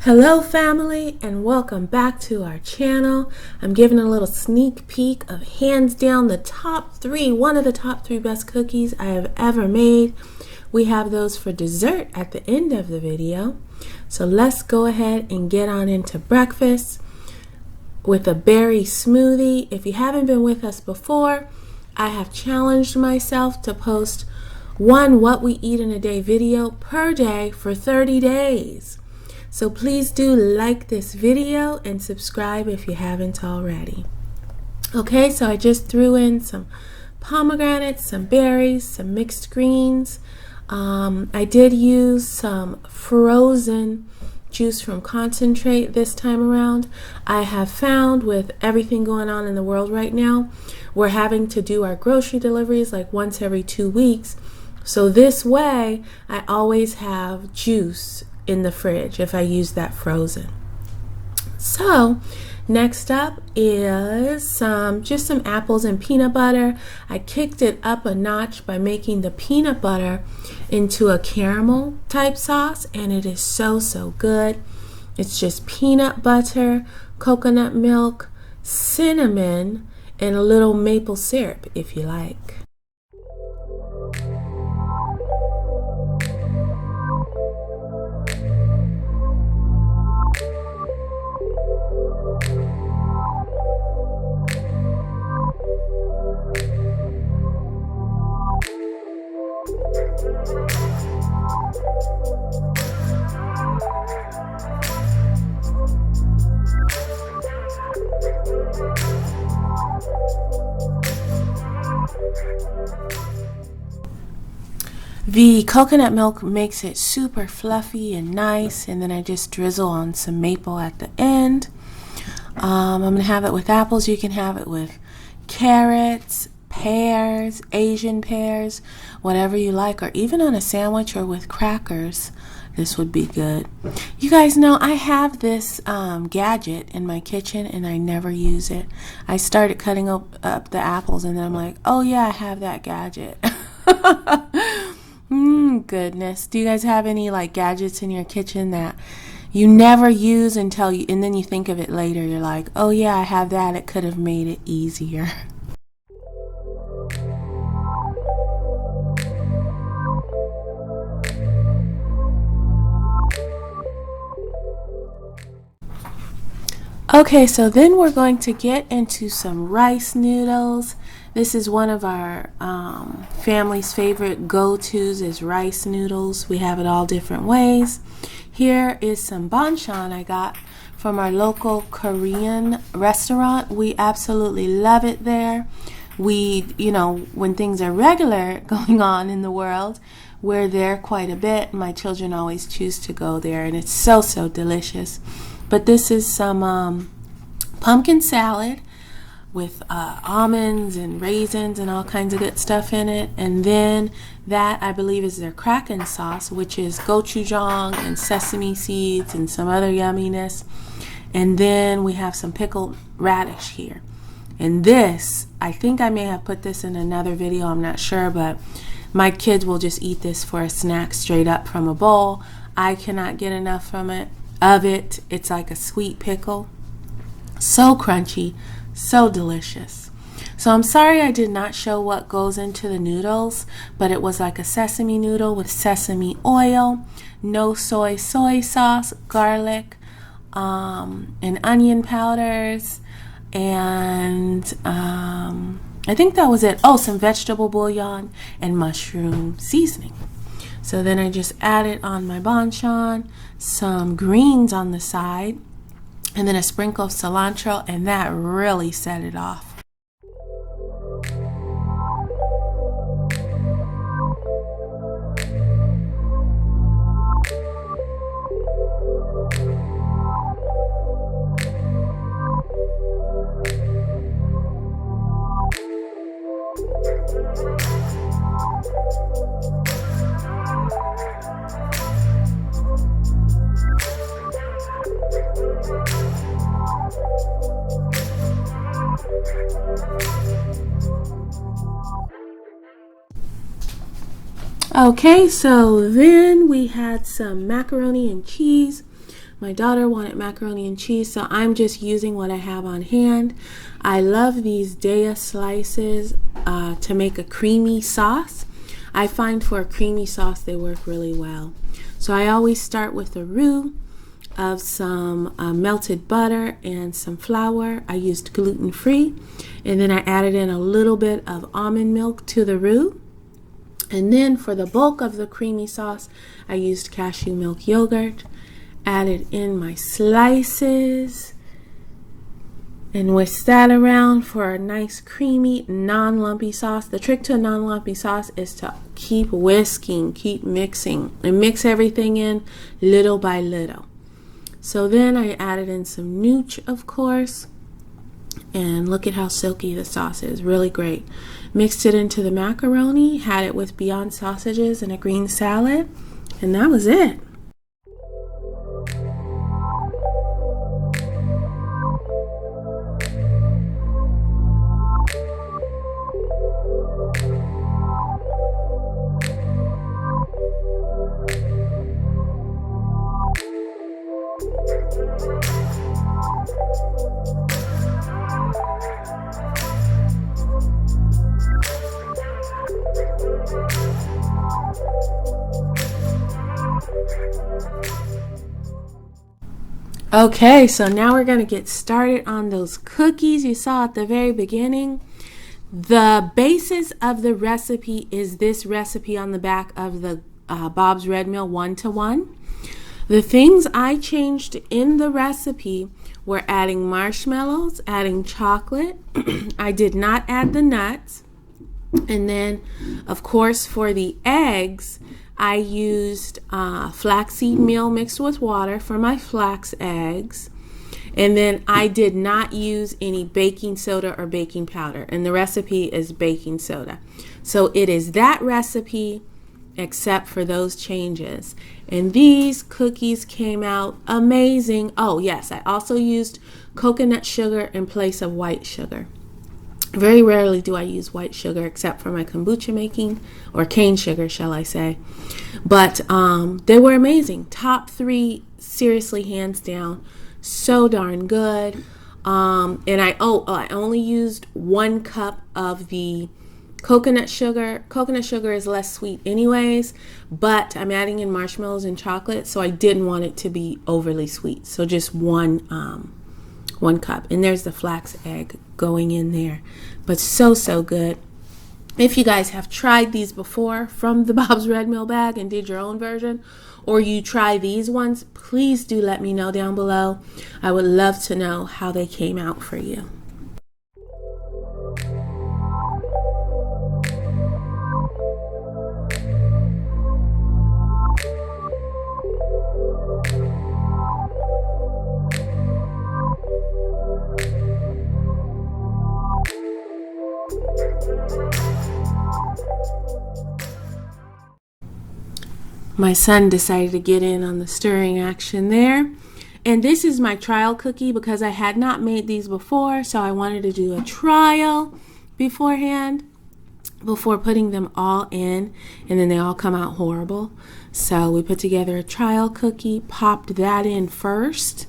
Hello family, and welcome back to our channel. I'm giving a little sneak peek of hands down one of the top three best cookies I have ever made. We have those for dessert at the end of the video. So let's go ahead and get on into breakfast with a berry smoothie. If you haven't been with us before, I have challenged myself to post one what we eat in a day video per day for 30 days. So please do like this video and subscribe if you haven't already. Okay, so I just threw in some pomegranates, some berries, some mixed greens. I did use some frozen juice from concentrate this time around. I have found with everything going on in the world right now, we're having to do our grocery deliveries like once every 2 weeks. So this way, I always have juice in the fridge if I use that frozen. So next up is just some apples and peanut butter. I kicked it up a notch by making the peanut butter into a caramel type sauce, and it is so good. It's just peanut butter, coconut milk, cinnamon, and a little maple syrup if you like. The coconut milk makes it super fluffy and nice, and then I just drizzle on some maple at the end. I'm going to have it with apples. You can have it with carrots, pears, Asian pears, whatever you like, or even on a sandwich or with crackers. This would be good. You guys know I have this gadget in my kitchen and I never use it. I started cutting up the apples and then I'm like, oh yeah, I have that gadget. Goodness. Do you guys have any like gadgets in your kitchen that you never use and then you think of it later? You're like, oh yeah, I have that. It could have made it easier. Okay, so then we're going to get into some rice noodles. This is one of our family's favorite go-tos is rice noodles. We have it all different ways. Here is some banchan I got from our local Korean restaurant. We absolutely love it there. When things are regular going on in the world, we're there quite a bit. My children always choose to go there, and it's so delicious. But this is some pumpkin salad with almonds and raisins and all kinds of good stuff in it. And then that, I believe, is their Kraken sauce, which is gochujang and sesame seeds and some other yumminess. And then we have some pickled radish here. And this, I think I may have put this in another video, I'm not sure, but my kids will just eat this for a snack straight up from a bowl. I cannot get enough of it. It's like a sweet pickle. So crunchy, so delicious. So I'm sorry I did not show what goes into the noodles, but it was like a sesame noodle with sesame oil, no soy sauce, garlic, and onion powders, and I think that was it. Oh, some vegetable bouillon and mushroom seasoning. So then I just added on my banchan, some greens on the side, and then a sprinkle of cilantro, and that really set it off. Okay, so then we had some macaroni and cheese My daughter wanted macaroni and cheese, so I'm just using what I have on hand. I love these Daya slices to make a creamy sauce. I find for a creamy sauce they work really well. So I always start with a roux of some melted butter and some flour. I used gluten-free, and then I added in a little bit of almond milk to the roux. And then for the bulk of the creamy sauce, I used cashew milk yogurt, added in my slices, and whisk that around for a nice creamy non-lumpy sauce. The trick to a non-lumpy sauce is to keep whisking, keep mixing, and mix everything in little by little. So then I added in some nooch, of course, and look at how silky the sauce is, really great. Mixed it into the macaroni, had it with Beyond sausages and a green salad, and that was it. Okay, so now we're going to get started on those cookies you saw at the very beginning. The basis of the recipe is this recipe on the back of the Bob's Red Mill 1-to-1. The things I changed in the recipe were adding marshmallows, adding chocolate. I did not add the nuts. And then, of course, for the eggs, I used flaxseed meal mixed with water for my flax eggs. And then I did not use any baking soda or baking powder. And the recipe is baking soda. So it is that recipe except for those changes. And these cookies came out amazing. Oh, yes, I also used coconut sugar in place of white sugar. Very rarely do I use white sugar except for my kombucha making, or cane sugar, shall I say. But they were amazing. Top 3, seriously, hands down. So darn good. And I only used 1 cup of the coconut sugar. Coconut sugar is less sweet anyways, but I'm adding in marshmallows and chocolate, so I didn't want it to be overly sweet. So just 1 cup. And there's the flax egg going in there. But so good. If you guys have tried these before from the Bob's Red Mill bag and did your own version, or you try these ones, please do let me know down below. I would love to know how they came out for you. My son decided to get in on the stirring action there. And this is my trial cookie because I had not made these before, so I wanted to do a trial beforehand before putting them all in, and then they all come out horrible. So we put together a trial cookie, popped that in first,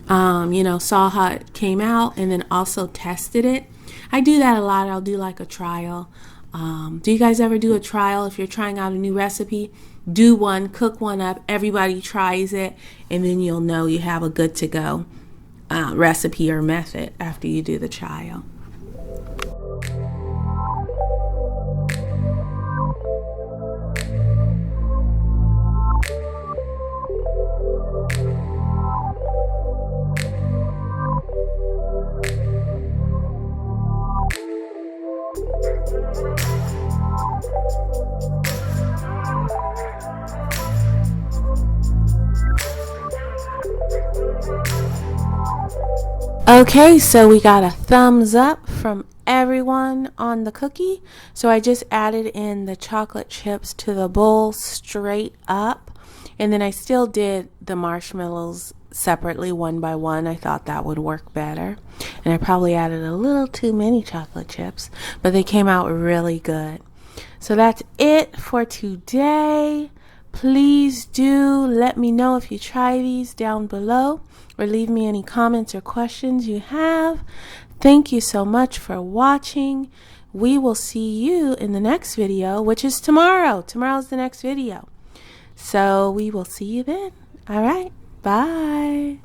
saw how it came out, and then also tested it. I do that a lot. I'll do like a trial. Do you guys ever do a trial if you're trying out a new recipe? Do one, cook one up, everybody tries it, and then you'll know you have a good to go recipe or method after you do the trial. Okay, so we got a thumbs up from everyone on the cookie. So I just added in the chocolate chips to the bowl straight up. And then I still did the marshmallows separately, one by one. I thought that would work better. And I probably added a little too many chocolate chips, but they came out really good. So that's it for today. Please do let me know if you try these down below, or leave me any comments or questions you have. Thank you so much for watching. We will see you in the next video, which is tomorrow. Tomorrow's the next video. So we will see you then. All right. Bye.